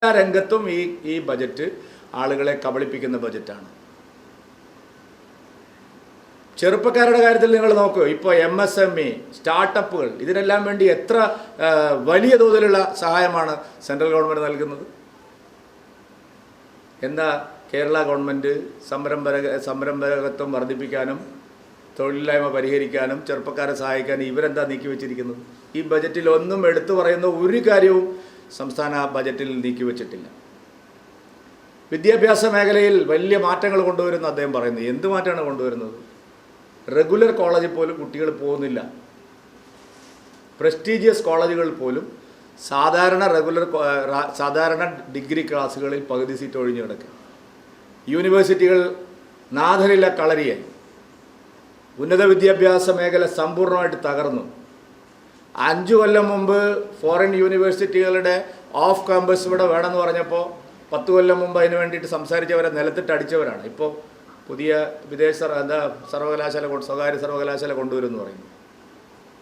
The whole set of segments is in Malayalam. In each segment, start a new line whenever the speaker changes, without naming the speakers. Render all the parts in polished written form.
എല്ലാ രംഗത്തും ഈ ബജറ്റ് ആളുകളെ കബളിപ്പിക്കുന്ന ബജറ്റാണ്. ചെറുപ്പക്കാരുടെ കാര്യത്തിൽ നിങ്ങൾ നോക്കൂ, ഇപ്പോൾ MSME സ്റ്റാർട്ടപ്പുകൾ ഇതിനെല്ലാം വേണ്ടി എത്ര വലിയ തോതിലുള്ള സഹായമാണ് സെൻട്രൽ ഗവൺമെൻറ് നൽകുന്നത്. എന്താ കേരള ഗവൺമെൻറ് സംരംഭകത്വം വർദ്ധിപ്പിക്കാനും തൊഴിലില്ലായ്മ പരിഹരിക്കാനും ചെറുപ്പക്കാരെ സഹായിക്കാനും ഇവരെന്താ നീക്കിവെച്ചിരിക്കുന്നത്? ഈ ബജറ്റിൽ ഒന്നും എടുത്തു പറയുന്ന ഒരു കാര്യവും സംസ്ഥാന ബജറ്റിൽ നീക്കിവെച്ചിട്ടില്ല. വിദ്യാഭ്യാസ മേഖലയിൽ വലിയ മാറ്റങ്ങൾ കൊണ്ടുവരുന്ന അദ്ദേഹം പറയുന്നത് എന്ത് മാറ്റമാണ് കൊണ്ടുവരുന്നത്? റെഗുലർ കോളേജിൽ പോലും കുട്ടികൾ പോകുന്നില്ല. പ്രസ്റ്റീജിയസ് കോളേജുകളിൽ പോലും സാധാരണ ഡിഗ്രി ക്ലാസ്സുകളിൽ പകുതി സീറ്റ് ഒഴിഞ്ഞു കിടക്കുക. യൂണിവേഴ്സിറ്റികൾ നാഥനില്ല കളരിയായി. ഉന്നത വിദ്യാഭ്യാസ മേഖല സമ്പൂർണ്ണമായിട്ട് തകർന്നു. 5 കൊല്ലം മുമ്പ് ഫോറിൻ യൂണിവേഴ്സിറ്റികളുടെ ഓഫ് ക്യാമ്പസ് ഇവിടെ വേണമെന്ന് പറഞ്ഞപ്പോൾ 10 കൊല്ലം മുമ്പ് അതിന് വേണ്ടിയിട്ട് സംസാരിച്ചവരെ നിലത്തിട്ട് അടിച്ചവരാണ്. ഇപ്പോൾ പുതിയ വിദേശ സ്വകാര്യ സർവകലാശാല കൊണ്ടുവരുമെന്ന് പറയുന്നു.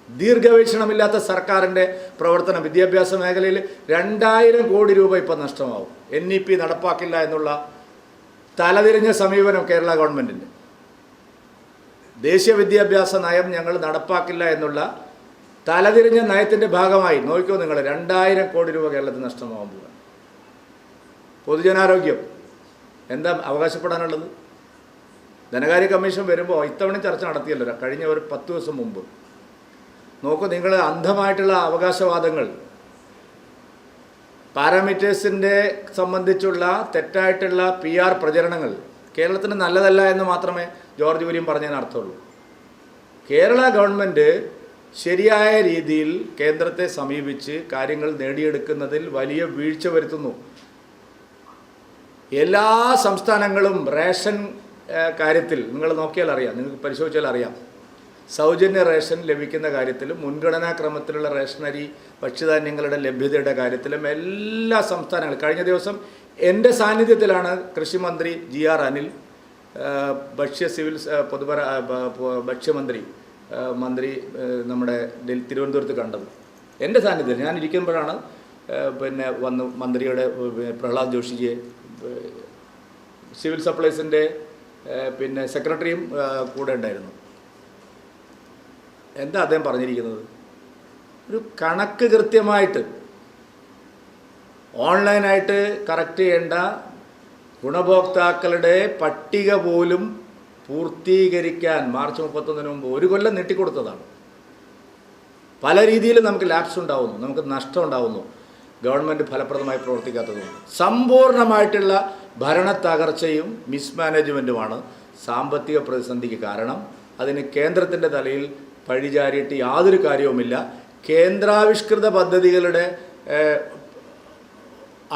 ദീർഘവീക്ഷണമില്ലാത്ത സർക്കാരിൻ്റെ പ്രവർത്തനം വിദ്യാഭ്യാസ മേഖലയിൽ 2000 കോടി രൂപ ഇപ്പോൾ നഷ്ടമാവും. NEP നടപ്പാക്കില്ല എന്നുള്ള തലതിരിഞ്ഞ സമീപനം കേരള ഗവൺമെൻറ്റിൻ്റെ. ദേശീയ വിദ്യാഭ്യാസ നയം ഞങ്ങൾ നടപ്പാക്കില്ല എന്നുള്ള തലതിരിഞ്ഞ നയത്തിൻ്റെ ഭാഗമായി നോക്കിക്കോ നിങ്ങൾ, 2000 കോടി രൂപ കേരളത്തിൽ നഷ്ടമാകാൻ പോവുക. പൊതുജനാരോഗ്യം എന്താ അവകാശപ്പെടാനുള്ളത്? ധനകാര്യ കമ്മീഷൻ വരുമ്പോൾ ഇത്തവണ ചർച്ച നടത്തിയല്ലോ കഴിഞ്ഞ ഒരു 10 ദിവസം മുമ്പ്. നോക്കൂ നിങ്ങൾ, അന്ധമായിട്ടുള്ള അവകാശവാദങ്ങൾ, പാരാമീറ്റേഴ്സിൻ്റെ സംബന്ധിച്ചുള്ള തെറ്റായിട്ടുള്ള PR പ്രചരണങ്ങൾ കേരളത്തിന് നല്ലതല്ല എന്ന് മാത്രമേ ജോർജ് കുര്യൻ പറഞ്ഞതിന് അർത്ഥമുള്ളൂ. കേരള ഗവൺമെൻറ് ശരിയായ രീതിയിൽ കേന്ദ്രത്തെ സമീപിച്ച് കാര്യങ്ങൾ നേടിയെടുക്കുന്നതിൽ വലിയ വീഴ്ച വരുത്തുന്നു. എല്ലാ സംസ്ഥാനങ്ങളും റേഷൻ കാര്യത്തിൽ നിങ്ങൾ നോക്കിയാൽ അറിയാം, നിങ്ങൾക്ക് പരിശോധിച്ചാൽ അറിയാം, സൗജന്യ റേഷൻ ലഭിക്കുന്ന കാര്യത്തിലും മുൻഗണനാക്രമത്തിലുള്ള റേഷനരി ഭക്ഷ്യധാന്യങ്ങളുടെ ലഭ്യതയുടെ കാര്യത്തിലും എല്ലാ സംസ്ഥാനങ്ങളും കഴിഞ്ഞ ദിവസം എൻ്റെ സാന്നിധ്യത്തിലാണ് കൃഷിമന്ത്രി GR അനിൽ, ഭക്ഷ്യമന്ത്രി നമ്മുടെ തിരുവനന്തപുരത്ത് കണ്ടത്. എൻ്റെ സാന്നിധ്യത്തിൽ ഞാൻ ഇരിക്കുമ്പോഴാണ് വന്ന് മന്ത്രിയുടെ പ്രഹ്ലാദ് ജോഷിജിയെ, സിവിൽ സപ്ലൈസിൻ്റെ സെക്രട്ടറിയും കൂടെ ഉണ്ടായിരുന്നു. എന്താ അദ്ദേഹം പറഞ്ഞിരിക്കുന്നത്? ഒരു കണക്ക് കൃത്യമായിട്ട് ഓൺലൈനായിട്ട് കറക്റ്റ് ചെയ്യേണ്ട ഗുണഭോക്താക്കളുടെ പട്ടിക പോലും പൂർത്തീകരിക്കാൻ മാർച്ച് 31 മുമ്പ് 1 കൊല്ലം നീട്ടിക്കൊടുത്തതാണ്. പല രീതിയിലും നമുക്ക് ലാപ്സ് ഉണ്ടാവുന്നു, നമുക്ക് നഷ്ടം ഉണ്ടാവുന്നു, ഗവൺമെൻറ് ഫലപ്രദമായി പ്രവർത്തിക്കാത്തതുകൊണ്ട്. സമ്പൂർണ്ണമായിട്ടുള്ള ഭരണ തകർച്ചയും മിസ്മാനേജ്മെൻറ്റുമാണ് സാമ്പത്തിക പ്രതിസന്ധിക്ക് കാരണം. അതിന് കേന്ദ്രത്തിൻ്റെ തലയിൽ പഴിചാരിയിട്ട് യാതൊരു കാര്യവുമില്ല. കേന്ദ്രാവിഷ്കൃത പദ്ധതികളുടെ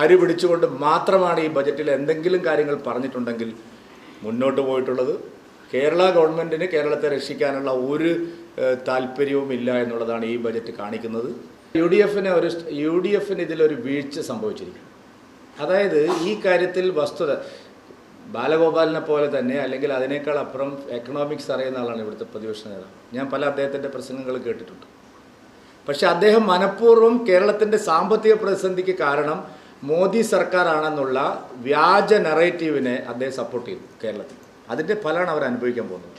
അരി പിടിച്ചുകൊണ്ട് മാത്രമാണ് ഈ ബജറ്റിൽ എന്തെങ്കിലും കാര്യങ്ങൾ പറഞ്ഞിട്ടുണ്ടെങ്കിൽ മുന്നോട്ട് പോയിട്ടുള്ളത്. കേരള ഗവൺമെൻറ്റിന് കേരളത്തെ രക്ഷിക്കാനുള്ള ഒരു താല്പര്യവും ഇല്ല എന്നുള്ളതാണ് ഈ ബജറ്റ് കാണിക്കുന്നത്. UDFന് ഇതിലൊരു വീഴ്ച സംഭവിച്ചിരിക്കും. അതായത് ഈ കാര്യത്തിൽ വസ്തുത ബാലഗോപാലിനെ പോലെ തന്നെ അല്ലെങ്കിൽ അതിനേക്കാൾ അപ്പുറം എക്കണോമിക്സ് അറിയുന്ന ആളാണ് ഇവിടുത്തെ പ്രതിപക്ഷ നേതാവ്. ഞാൻ പല അദ്ദേഹത്തിൻ്റെ പ്രസംഗങ്ങൾ കേട്ടിട്ടുണ്ട്. പക്ഷെ അദ്ദേഹം മനഃപൂർവ്വം കേരളത്തിൻ്റെ സാമ്പത്തിക പ്രതിസന്ധിക്ക് കാരണം മോദി സർക്കാരാണെന്നുള്ള വ്യാജ നറേറ്റീവിനെ അദ്ദേഹം സപ്പോർട്ട് ചെയ്തു കേരളത്തിൽ. അതിൻ്റെ ഫലമാണ് അവർ അനുഭവിക്കാൻ പോകുന്നത്.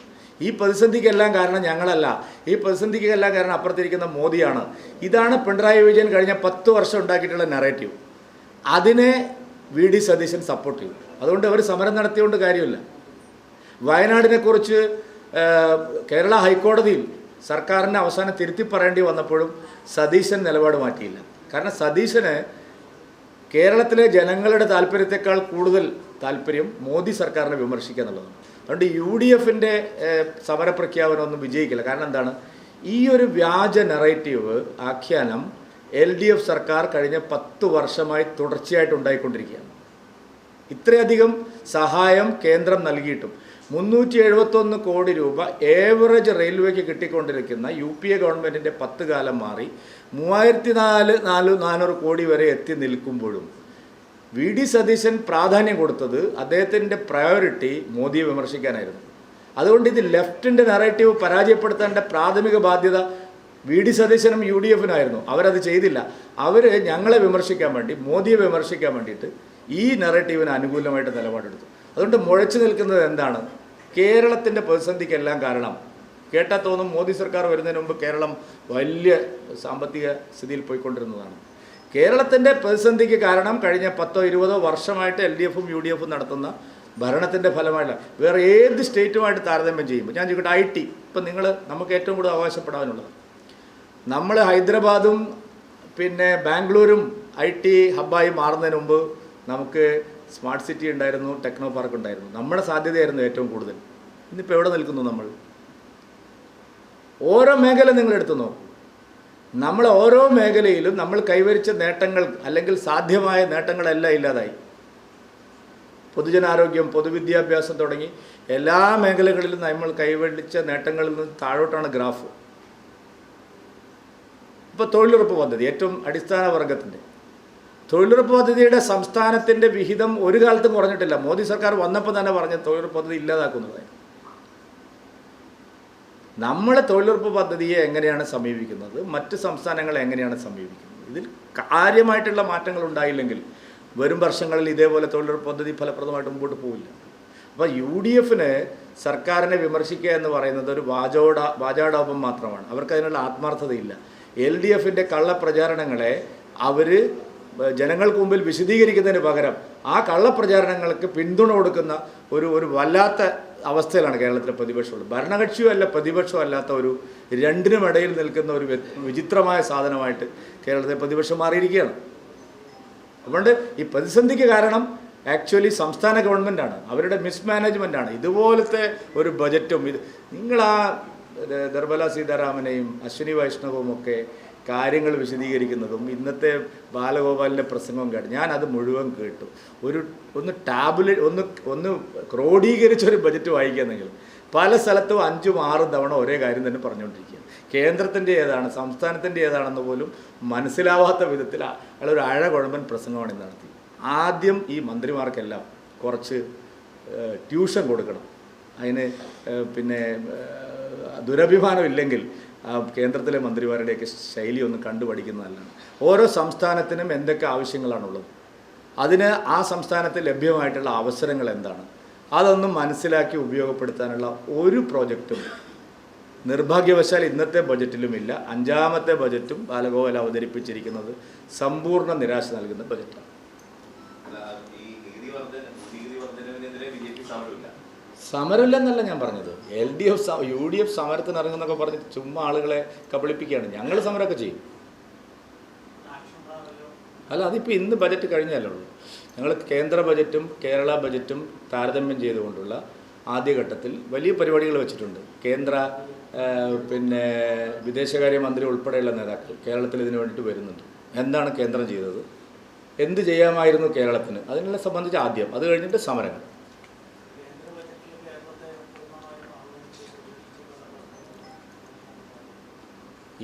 ഈ പ്രതിസന്ധിക്കെല്ലാം കാരണം ഞങ്ങളല്ല, ഈ പ്രതിസന്ധിക്കെല്ലാം കാരണം അപ്പുറത്തിരിക്കുന്ന മോദിയാണ്. ഇതാണ് പിണറായി വിജയൻ കഴിഞ്ഞ 10 വർഷം ഉണ്ടാക്കിയിട്ടുള്ള നറേറ്റീവ്. അതിനെ VD സതീശൻ സപ്പോർട്ട് ചെയ്തു. അതുകൊണ്ട് അവർ സമരം നടത്തിയോണ്ട് കാര്യമില്ല. വയനാടിനെക്കുറിച്ച് കേരള ഹൈക്കോടതിയിൽ സർക്കാരിൻ്റെ അവസാനം തിരുത്തി പറയേണ്ടി വന്നപ്പോഴും സതീശൻ നിലപാട് മാറ്റിയില്ല. കാരണം സതീശന് കേരളത്തിലെ ജനങ്ങളുടെ താല്പര്യത്തെക്കാൾ കൂടുതൽ താല്പര്യം മോദി സർക്കാരിനെ വിമർശിക്കുക എന്നുള്ളതാണ്. അതുകൊണ്ട് UDFൻ്റെ സമരപ്രഖ്യാപനമൊന്നും വിജയിക്കില്ല. കാരണം എന്താണ്? ഈ ഒരു വ്യാജ നറേറ്റീവ് ആഖ്യാനം LDF സർക്കാർ കഴിഞ്ഞ 10 വർഷമായി തുടർച്ചയായിട്ട് ഉണ്ടായിക്കൊണ്ടിരിക്കുകയാണ്. ഇത്രയധികം സഹായം കേന്ദ്രം നൽകിയിട്ടും 371 കോടി രൂപ ഏവറേജ് റെയിൽവേക്ക് കിട്ടിക്കൊണ്ടിരിക്കുന്ന UPA ഗവൺമെൻറ്റിൻ്റെ 10 കാലം മാറി 3400 കോടി വരെ എത്തി നിൽക്കുമ്പോഴും VD സതീശൻ പ്രാധാന്യം കൊടുത്തത് അദ്ദേഹത്തിൻ്റെ പ്രയോറിറ്റി മോദിയെ വിമർശിക്കാനായിരുന്നു. അതുകൊണ്ട് ഇത് ലെഫ്റ്റിൻ്റെ നറേറ്റീവ് പരാജയപ്പെടുത്തേണ്ട പ്രാഥമിക ബാധ്യത VD സതീശനും UDF-നായിരുന്നു. അവരത് ചെയ്തില്ല. അവർ ഞങ്ങളെ വിമർശിക്കാൻ വേണ്ടി, മോദിയെ വിമർശിക്കാൻ വേണ്ടിയിട്ട് ഈ നെറേറ്റീവിന് അനുകൂലമായിട്ട് നിലപാടെടുത്തു. അതുകൊണ്ട് മുഴച്ചു നിൽക്കുന്നത് എന്താണ്? കേരളത്തിൻ്റെ പ്രതിസന്ധിക്കെല്ലാം കാരണം കേട്ടാൽ തോന്നും മോദി സർക്കാർ വരുന്നതിന് മുമ്പ് കേരളം വലിയ സാമ്പത്തിക സ്ഥിതിയിൽ പോയിക്കൊണ്ടിരുന്നതാണ്. കേരളത്തിൻ്റെ പ്രതിസന്ധിക്ക് കാരണം കഴിഞ്ഞ 10-20 വർഷമായിട്ട് LDF-ഉം UDF-ഉം നടത്തുന്ന ഭരണത്തിൻ്റെ ഫലമായില്ല. വേറെ ഏത് സ്റ്റേറ്റുമായിട്ട് താരതമ്യം ചെയ്യുമ്പോൾ ഞാൻ ചോദിക്കട്ടെ, IT ഇപ്പം നമുക്ക് ഏറ്റവും കൂടുതൽ അവകാശപ്പെടാനുള്ളത്, നമ്മൾ ഹൈദരാബാദും പിന്നെ ബാംഗ്ലൂരും IT ഹബ്ബായി മാറുന്നതിന് മുമ്പ് നമുക്ക് സ്മാർട്ട് സിറ്റി ഉണ്ടായിരുന്നു, ടെക്നോ പാർക്ക് ഉണ്ടായിരുന്നു. നമ്മുടെ സാധ്യതയായിരുന്നു ഏറ്റവും കൂടുതൽ. ഇന്നിപ്പോൾ എവിടെ നിൽക്കുന്നു നമ്മൾ? ഓരോ മേഖല നിങ്ങൾ എടുത്തു നോക്കൂ. നമ്മൾ ഓരോ മേഖലയിലും നമ്മൾ കൈവരിച്ച നേട്ടങ്ങൾ അല്ലെങ്കിൽ സാധ്യമായ നേട്ടങ്ങളെല്ലാം ഇല്ലാതായി. പൊതുജനാരോഗ്യം, പൊതുവിദ്യാഭ്യാസം തുടങ്ങി എല്ലാ മേഖലകളിലും നമ്മൾ കൈവരിച്ച നേട്ടങ്ങളിൽ നിന്ന് താഴോട്ടാണ് ഗ്രാഫ്. ഇപ്പോൾ തൊഴിലുറപ്പ് പദ്ധതി, ഏറ്റവും അടിസ്ഥാന വർഗത്തിൻ്റെ തൊഴിലുറപ്പ് പദ്ധതിയുടെ സംസ്ഥാനത്തിൻ്റെ വിഹിതം ഒരു കാലത്തും കുറഞ്ഞിട്ടില്ല. മോദി സർക്കാർ വന്നപ്പോൾ തന്നെ പറഞ്ഞ തൊഴിലുറപ്പ് പദ്ധതി ഇല്ലാതാക്കുന്നതായി. നമ്മൾ തൊഴിലുറപ്പ് പദ്ധതിയെ എങ്ങനെയാണ് സമീപിക്കുന്നത്, മറ്റ് സംസ്ഥാനങ്ങളെ എങ്ങനെയാണ് സമീപിക്കുന്നത്, ഇതിൽ കാര്യമായിട്ടുള്ള മാറ്റങ്ങൾ ഉണ്ടായില്ലെങ്കിൽ വരും വർഷങ്ങളിൽ ഇതേപോലെ തൊഴിലുറപ്പ് പദ്ധതി ഫലപ്രദമായിട്ട് മുമ്പോട്ട് പോവില്ല. അപ്പോൾ UDF-ന് സർക്കാരിനെ വിമർശിക്കുക എന്ന് പറയുന്നത് ഒരു വാചാടോപം മാത്രമാണ്. അവർക്കതിനുള്ള ആത്മാർത്ഥതയില്ല. LDF-ൻ്റെ കള്ളപ്രചാരണങ്ങളെ അവർ ജനങ്ങൾക്ക് മുമ്പിൽ വിശദീകരിക്കുന്നതിന് പകരം ആ കള്ളപ്രചാരണങ്ങൾക്ക് പിന്തുണ കൊടുക്കുന്ന ഒരു വല്ലാത്ത അവസ്ഥയിലാണ് കേരളത്തിലെ പ്രതിപക്ഷമുള്ളത്. ഭരണകക്ഷിയോ അല്ല പ്രതിപക്ഷമോ അല്ലാത്ത രണ്ടിനുമിടയിൽ നിൽക്കുന്ന ഒരു വിചിത്രമായ സാധനമായിട്ട് കേരളത്തിലെ പ്രതിപക്ഷം മാറിയിരിക്കുകയാണ്. അതുകൊണ്ട് ഈ പ്രതിസന്ധിക്ക് കാരണം ആക്ച്വലി സംസ്ഥാന ഗവൺമെൻറ്റാണ്, അവരുടെ മിസ്മാനേജ്മെൻറ്റാണ്. ഇതുപോലത്തെ ഒരു ബജറ്റും നിങ്ങളാ നിർമ്മല സീതാരാമനെയും അശ്വിനി വൈഷ്ണവും ഒക്കെ കാര്യങ്ങൾ വിശദീകരിക്കുന്നതും ഇന്നത്തെ ബാലഗോപാലിൻ്റെ പ്രസംഗവും കേട്ടു. ഞാനത് മുഴുവൻ കേട്ടു. ഒന്ന് ക്രോഡീകരിച്ചൊരു ബജറ്റ് വായിക്കുകയെന്നെങ്കിൽ പല സ്ഥലത്തും 5-6 തവണ ഒരേ കാര്യം തന്നെ പറഞ്ഞുകൊണ്ടിരിക്കുകയാണ്. കേന്ദ്രത്തിൻ്റെ ഏതാണ് സംസ്ഥാനത്തിൻ്റെ ഏതാണെന്ന് പോലും മനസ്സിലാവാത്ത വിധത്തിൽ അയാളൊരു കുഴമ്പൻ പ്രസംഗമാണ് ഇന്ന് നടത്തി. ആദ്യം ഈ മന്ത്രിമാർക്കെല്ലാം കുറച്ച് ട്യൂഷൻ കൊടുക്കണം. അതിന് പിന്നെ ദുരഭിമാനം ഇല്ലെങ്കിൽ കേന്ദ്രത്തിലെ മന്ത്രിമാരുടെയൊക്കെ ശൈലി ഒന്ന് കണ്ടുപഠിക്കുന്നതല്ലാണ്. ഓരോ സംസ്ഥാനത്തിനും എന്തൊക്കെ ആവശ്യങ്ങളാണുള്ളത്, അതിന് ആ സംസ്ഥാനത്ത് ലഭ്യമായിട്ടുള്ള അവസരങ്ങൾ എന്താണ്, അതൊന്നും മനസ്സിലാക്കി ഉപയോഗപ്പെടുത്താനുള്ള ഒരു പ്രോജക്റ്റും നിർഭാഗ്യവശാൽ ഇന്നത്തെ ബജറ്റിലുമില്ല. 5ാമത്തെ ബജറ്റും ബാലഗോപാൽ അവതരിപ്പിച്ചിരിക്കുന്നത് സമ്പൂർണ്ണ നിരാശ നൽകുന്ന ബജറ്റാണ്. സമരമില്ലെന്നല്ല ഞാൻ പറഞ്ഞത്. LDF UDF സമരത്തിന് ഇറങ്ങുന്നൊക്കെ പറഞ്ഞ് ചുമ്മാ ആളുകളെ കബളിപ്പിക്കുകയാണ്. ഞങ്ങൾ സമരമൊക്കെ ചെയ്യും. അല്ല, അതിപ്പോൾ ഇന്ന് ബജറ്റ് കഴിഞ്ഞല്ലേ ഉള്ളൂ. ഞങ്ങൾ കേന്ദ്ര ബജറ്റും കേരള ബജറ്റും താരതമ്യം ചെയ്തുകൊണ്ടുള്ള ആദ്യഘട്ടത്തിൽ വലിയ പരിപാടികൾ വെച്ചിട്ടുണ്ട്. കേന്ദ്ര പിന്നെ വിദേശകാര്യമന്ത്രി ഉൾപ്പെടെയുള്ള നേതാക്കൾ കേരളത്തിൽ ഇതിനു വേണ്ടിയിട്ട് വരുന്നുണ്ട്. എന്താണ് കേന്ദ്രം ചെയ്തത്, എന്ത് ചെയ്യാമായിരുന്നു കേരളത്തിന്, അതിനെ സംബന്ധിച്ച് ആദ്യം, അത് കഴിഞ്ഞിട്ട് സമരങ്ങൾ.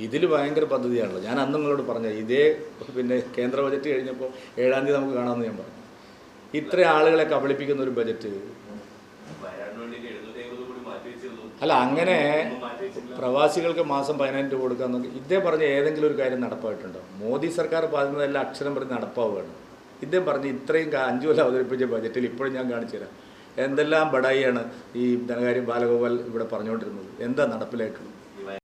ഇതിൽ ഭയങ്കര പദ്ധതിയാണല്ലോ. ഞാൻ അന്ന് നിങ്ങളോട് പറഞ്ഞത് ഇതേ പിന്നെ കേന്ദ്ര ബജറ്റ് കഴിഞ്ഞപ്പോൾ 7-ാം തീയതി നമുക്ക് കാണാമെന്ന് ഞാൻ പറഞ്ഞു. ഇത്ര ആളുകളെ കബളിപ്പിക്കുന്ന ഒരു ബജറ്റ് അല്ല. അങ്ങനെ പ്രവാസികൾക്ക് മാസം 10,000 രൂപ കൊടുക്കാമെന്നൊക്കെ ഇദ്ദേഹം പറഞ്ഞ ഏതെങ്കിലും ഒരു കാര്യം നടപ്പായിട്ടുണ്ടോ? മോദി സർക്കാർ പറയുന്നതെല്ലാം അക്ഷരം പറഞ്ഞ് നടപ്പാവുകയാണ്. ഇദ്ദേഹം പറഞ്ഞ് ഇത്രയും 5 കൊല്ലം അവതരിപ്പിച്ച ബജറ്റിൽ ഇപ്പോഴും ഞാൻ കാണിച്ചു തരാം എന്തെല്ലാം ബഡായിയാണ് ഈ ധനകാര്യം ബാലഗോപാൽ ഇവിടെ പറഞ്ഞുകൊണ്ടിരുന്നത്. എന്താ നടപ്പിലായിട്ടുള്ളത്?